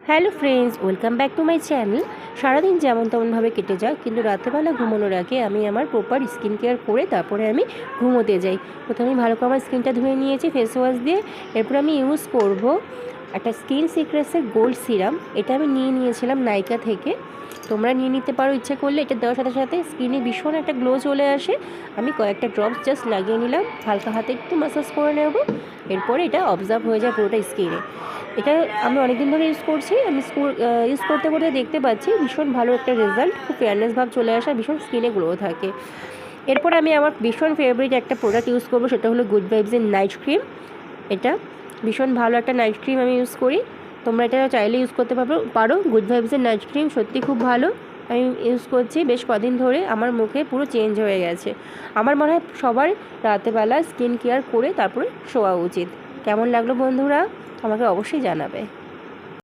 Hello friends, welcome back to my channel. সারাদিন যেমন তেমনভাবে কেটে যায়, কিন্তু রাতেরবেলা ঘুমানোর আগে আমি আমার প্রপার স্কিন কেয়ার করে তারপরে আমি ঘুমোতে যাই। প্রথমে ভালো করে আমার স্কিনটা ধুয়ে নিয়েছি ফেস ওয়াশ দিয়ে। এরপর আমি ইউজ করব একটা স্কিন সিক্রেটসের গোল্ড সিরাম। এটা আমি নিয়েছিলাম নাইকা থেকে। তোমরা নিয়ে নিতে পারো ইচ্ছে করলে। এটা দেওয়ার সাথে সাথে স্কিনে ভীষণ একটা গ্লো চলে আসে। আমি কয়েকটা ড্রপস জাস্ট লাগিয়ে নিলাম, হালকা হাতে একটু ম্যাসাজ করে নেব। এরপরে এটা অবজার্ভ হয়ে যায় পুরোটা স্কিনে। এটা আমি অনেকদিন ধরে ইউজ করছি। আমি ইউজ করতে করতে দেখতে পাচ্ছি ভীষণ ভালো একটা রেজাল্ট, খুব ফেয়ারনেস ভাব চলে আসা, ভীষণ স্কিনে গ্লো থাকে। এরপর আমি আমার ভীষণ ফেভারিট একটা প্রোডাক্ট ইউজ করবো, সেটা হলো গুড ভাইবসের নাইট ক্রিম। এটা ভীষণ ভালো একটা নাইট ক্রিম আমি ইউজ করি। তোমরা এটা চাইলে ইউজ করতে পারো। গুড ভাইবসের নাইট ক্রিম সত্যি খুব ভালো। আমি ইউজ করছি বেশ কদিন ধরে, আমার মুখে পুরো চেঞ্জ হয়ে গেছে। আমার মনে হয় সবার রাতেরবেলা স্কিন কেয়ার করে তারপরে শোয়া উচিত। কেমন লাগলো বন্ধুরা, আমাকে অবশ্যই জানাবে।